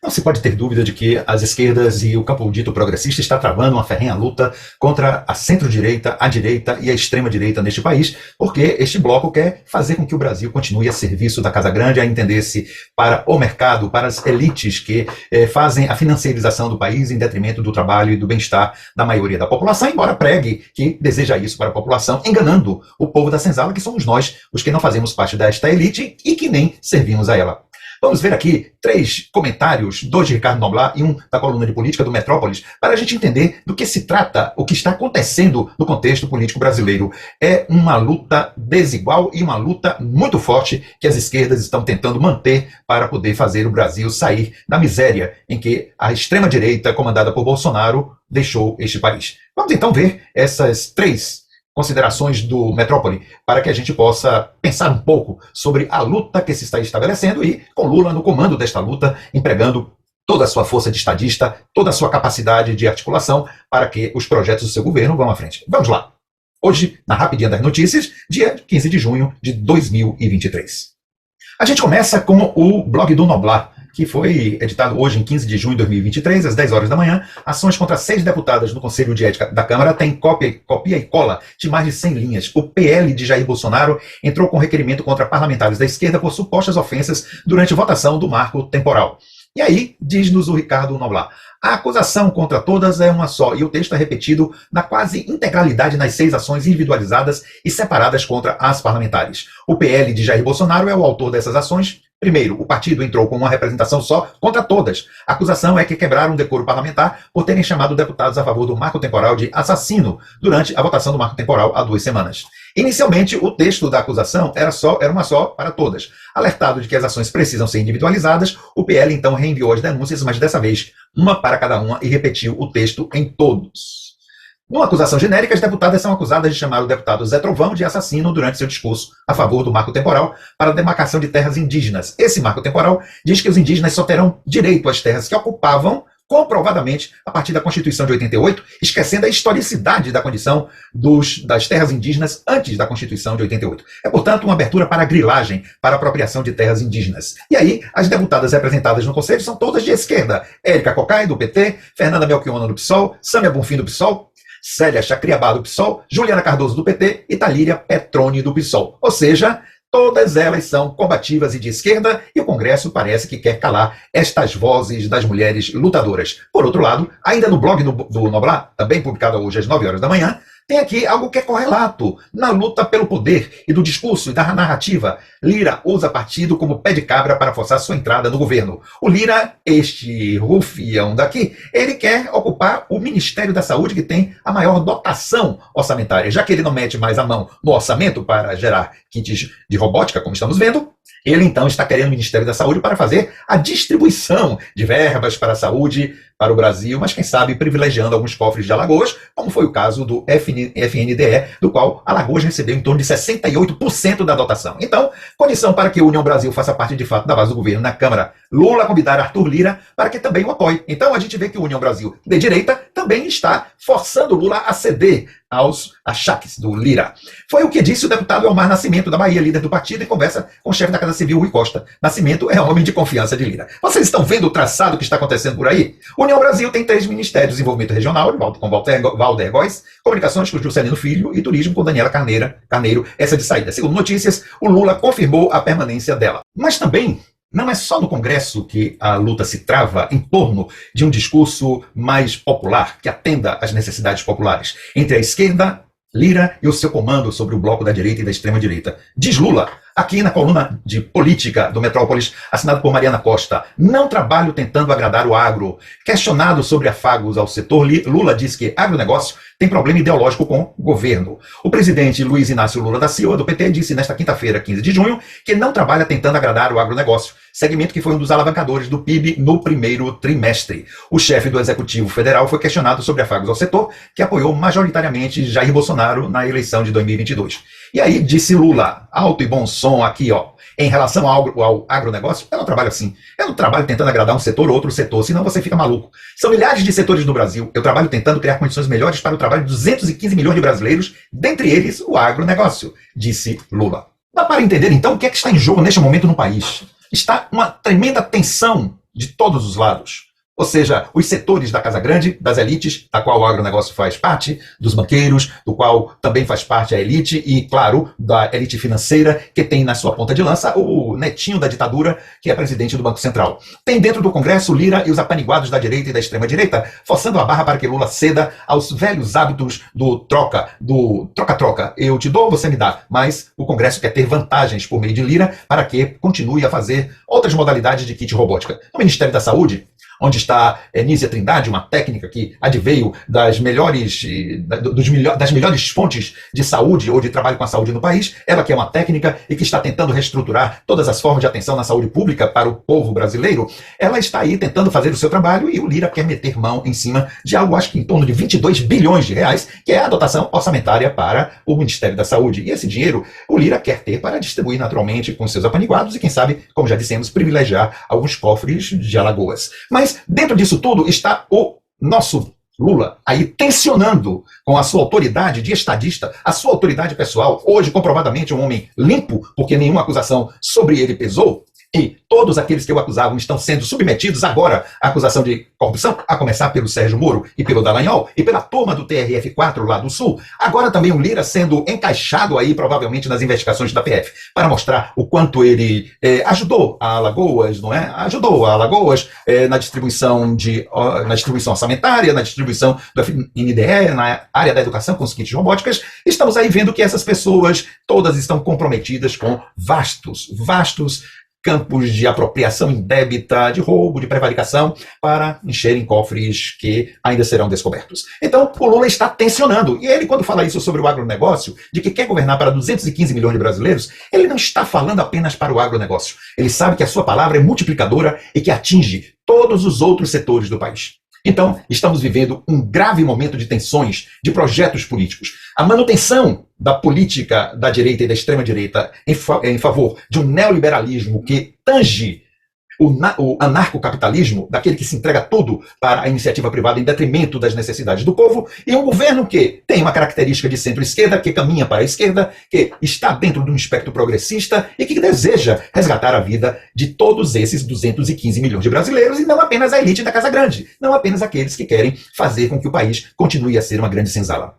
Não se pode ter dúvida de que as esquerdas e o campo dito progressista está travando uma ferrenha luta contra a centro-direita, a direita e a extrema-direita neste país, porque este bloco quer fazer com que o Brasil continue a serviço da Casa Grande, a entender-se para o mercado, para as elites que fazem a financiarização do país em detrimento do trabalho e do bem-estar da maioria da população, embora pregue que deseja isso para a população, enganando o povo da senzala, que somos nós, os que não fazemos parte desta elite e que nem servimos a ela. Vamos ver aqui 3 comentários, 2 de Ricardo Noblat e 1 da coluna de política do Metrópolis, para a gente entender do que se trata, o que está acontecendo no contexto político brasileiro. É uma luta desigual e uma luta muito forte que as esquerdas estão tentando manter para poder fazer o Brasil sair da miséria em que a extrema-direita, comandada por Bolsonaro, deixou este país. Vamos então ver essas 3 considerações do Metrópole, para que a gente possa pensar um pouco sobre a luta que se está estabelecendo e com Lula no comando desta luta, empregando toda a sua força de estadista, toda a sua capacidade de articulação para que os projetos do seu governo vão à frente. Vamos lá. Hoje, na Rapidinha das Notícias, dia 15 de junho de 2023. A gente começa com o blog do Noblat, que foi editado hoje em 15 de junho de 2023, às 10 horas da manhã. Ações contra 6 deputadas no Conselho de Ética da Câmara têm copia e cola de mais de 100 linhas. O PL de Jair Bolsonaro entrou com requerimento contra parlamentares da esquerda por supostas ofensas durante votação do marco temporal. E aí, diz-nos o Ricardo Noblat, a acusação contra todas é uma só, e o texto é repetido na quase integralidade nas 6 ações individualizadas e separadas contra as parlamentares. O PL de Jair Bolsonaro é o autor dessas ações. Primeiro, o partido entrou com uma representação só contra todas. A acusação é que quebraram o decoro parlamentar por terem chamado deputados a favor do marco temporal de assassino durante a votação do marco temporal há 2 semanas. Inicialmente, o texto da acusação era uma só para todas. Alertado de que as ações precisam ser individualizadas, o PL então reenviou as denúncias, mas dessa vez uma para cada uma, e repetiu o texto em todos. Numa acusação genérica, as deputadas são acusadas de chamar o deputado Zé Trovão de assassino durante seu discurso a favor do marco temporal para a demarcação de terras indígenas. Esse marco temporal diz que os indígenas só terão direito às terras que ocupavam comprovadamente a partir da Constituição de 88, esquecendo a historicidade da condição das terras indígenas antes da Constituição de 88. É, portanto, uma abertura para a grilagem, para a apropriação de terras indígenas. E aí, as deputadas representadas no Conselho são todas de esquerda. Érica Cocai, do PT, Fernanda Melchiona, do PSOL, Sâmia Bonfim, do PSOL, Célia Chacriabá, do PSOL, Juliana Cardoso, do PT e Talíria Petroni, do PSOL. Ou seja, todas elas são combativas e de esquerda, e o Congresso parece que quer calar estas vozes das mulheres lutadoras. Por outro lado, ainda no blog do Noblat, também publicado hoje às 9 horas da manhã, tem aqui algo que é correlato na luta pelo poder e do discurso e da narrativa. Lira usa partido como pé de cabra para forçar sua entrada no governo. O Lira, este rufião daqui, ele quer ocupar o Ministério da Saúde, que tem a maior dotação orçamentária. Já que ele não mete mais a mão no orçamento para gerar kits de robótica, como estamos vendo, ele então está querendo o Ministério da Saúde para fazer a distribuição de verbas para a saúde para o Brasil, mas quem sabe privilegiando alguns cofres de Alagoas, como foi o caso do FNDE, do qual Alagoas recebeu em torno de 68% da dotação. Então, condição para que a União Brasil faça parte de fato da base do governo na Câmara, Lula convidar Arthur Lira para que também o apoie. Então a gente vê que a União Brasil de direita também está forçando Lula a ceder aos achaques do Lira. Foi o que disse o deputado Elmar Nascimento, da Bahia, líder do partido, em conversa com o chefe da Casa Civil, Rui Costa. Nascimento é homem de confiança de Lira. Vocês estão vendo o traçado que está acontecendo por aí? União Brasil tem 3 ministérios: Desenvolvimento Regional, com Valder Góes, Comunicações com Juscelino Filho e Turismo com Daniela Carneiro, essa de saída. Segundo notícias, o Lula confirmou a permanência dela. Mas também não é só no Congresso que a luta se trava em torno de um discurso mais popular, que atenda às necessidades populares, entre a esquerda, Lira e o seu comando sobre o bloco da direita e da extrema-direita. Diz Lula, aqui na coluna de política do Metrópolis, assinado por Mariana Costa: não trabalho tentando agradar o agro. Questionado sobre afagos ao setor, Lula diz que agronegócio tem problema ideológico com o governo. O presidente Luiz Inácio Lula da Silva, do PT, disse nesta quinta-feira, 15 de junho, que não trabalha tentando agradar o agronegócio, segmento que foi um dos alavancadores do PIB no primeiro trimestre. O chefe do Executivo Federal foi questionado sobre afagos ao setor, que apoiou majoritariamente Jair Bolsonaro na eleição de 2022. E aí disse Lula, alto e bom som aqui, ó: em relação ao agronegócio, eu não trabalho assim. Eu não trabalho tentando agradar um setor ou outro setor, senão você fica maluco. São milhares de setores no Brasil. Eu trabalho tentando criar condições melhores para o trabalho de 215 milhões de brasileiros, dentre eles o agronegócio, disse Lula. Dá para entender, então, o que é que está em jogo neste momento no país? Está uma tremenda tensão de todos os lados. Ou seja, os setores da Casa Grande, das elites, da qual o agronegócio faz parte, dos banqueiros, do qual também faz parte a elite, e, claro, da elite financeira, que tem na sua ponta de lança o netinho da ditadura, que é presidente do Banco Central. Tem dentro do Congresso Lira e os apaniguados da direita e da extrema-direita, forçando a barra para que Lula ceda aos velhos hábitos do troca-troca. Eu te dou, você me dá. Mas o Congresso quer ter vantagens por meio de Lira para que continue a fazer outras modalidades de kit robótica. No Ministério da Saúde, onde está Nízia Trindade, uma técnica que adveio das melhores fontes de saúde ou de trabalho com a saúde no país, ela que é uma técnica e que está tentando reestruturar todas as formas de atenção na saúde pública para o povo brasileiro, ela está aí tentando fazer o seu trabalho e o Lira quer meter mão em cima de algo, acho que em torno de 22 bilhões de reais, que é a dotação orçamentária para o Ministério da Saúde. E esse dinheiro o Lira quer ter para distribuir naturalmente com seus apaniguados e, quem sabe, como já dissemos, privilegiar alguns cofres de Alagoas. Mas dentro disso tudo está o nosso Lula aí tensionando com a sua autoridade de estadista, a sua autoridade pessoal, hoje comprovadamente um homem limpo, porque nenhuma acusação sobre ele pesou, e todos aqueles que o acusavam estão sendo submetidos agora à acusação de corrupção, a começar pelo Sérgio Moro e pelo Dallagnol, e pela turma do TRF4 lá do Sul. Agora também o Lira sendo encaixado aí, provavelmente, nas investigações da PF, para mostrar o quanto ele ajudou a Alagoas, não é? Ajudou a Alagoas na distribuição orçamentária, na distribuição do FNDE, na área da educação com os kits robóticas. Estamos aí vendo que essas pessoas todas estão comprometidas com vastos campos de apropriação indébita, de roubo, de prevaricação, para encherem cofres que ainda serão descobertos. Então, o Lula está tensionando. E ele, quando fala isso sobre o agronegócio, de que quer governar para 215 milhões de brasileiros, ele não está falando apenas para o agronegócio. Ele sabe que a sua palavra é multiplicadora e que atinge todos os outros setores do país. Então, estamos vivendo um grave momento de tensões, de projetos políticos. A manutenção da política da direita e da extrema-direita em favor de um neoliberalismo que tange o anarcocapitalismo, daquele que se entrega tudo para a iniciativa privada em detrimento das necessidades do povo, e um governo que tem uma característica de centro-esquerda, que caminha para a esquerda, que está dentro de um espectro progressista e que deseja resgatar a vida de todos esses 215 milhões de brasileiros, e não apenas a elite da Casa Grande, não apenas aqueles que querem fazer com que o país continue a ser uma grande senzala.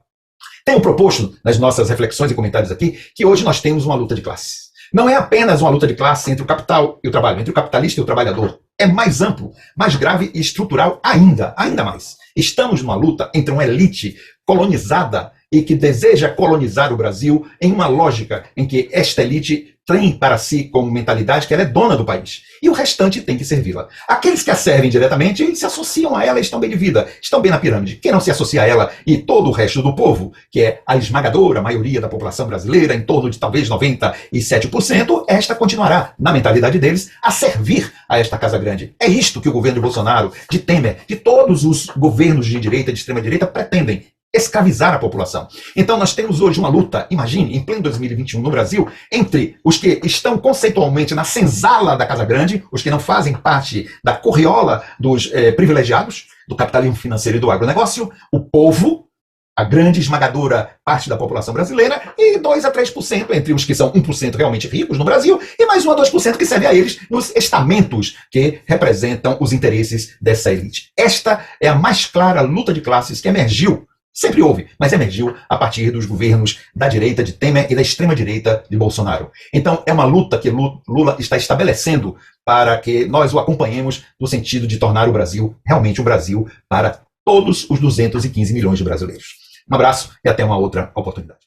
Tenho proposto, nas nossas reflexões e comentários aqui, que hoje nós temos uma luta de classes. Não é apenas uma luta de classe entre o capital e o trabalho, entre o capitalista e o trabalhador. É mais amplo, mais grave e estrutural ainda mais. Estamos numa luta entre uma elite colonizada e que deseja colonizar o Brasil em uma lógica em que esta elite tem para si como mentalidade que ela é dona do país. E o restante tem que servi-la. Aqueles que a servem diretamente se associam a ela e estão bem de vida, estão bem na pirâmide. Quem não se associa a ela e todo o resto do povo, que é a esmagadora maioria da população brasileira, em torno de talvez 97%, esta continuará, na mentalidade deles, a servir a esta Casa Grande. É isto que o governo de Bolsonaro, de Temer, de todos os governos de direita e de extrema-direita pretendem. Escravizar a população. Então nós temos hoje uma luta, imagine, em pleno 2021 no Brasil, entre os que estão conceitualmente na senzala da Casa Grande, os que não fazem parte da corriola dos privilegiados, do capitalismo financeiro e do agronegócio, o povo, a grande esmagadora parte da população brasileira, e 2 a 3% entre os que são 1% realmente ricos no Brasil, e mais 1 a 2% que serve a eles nos estamentos que representam os interesses dessa elite. Esta é a mais clara luta de classes que emergiu. Sempre houve, mas emergiu a partir dos governos da direita de Temer e da extrema-direita de Bolsonaro. Então, é uma luta que Lula está estabelecendo para que nós o acompanhemos no sentido de tornar o Brasil realmente um Brasil para todos os 215 milhões de brasileiros. Um abraço e até uma outra oportunidade.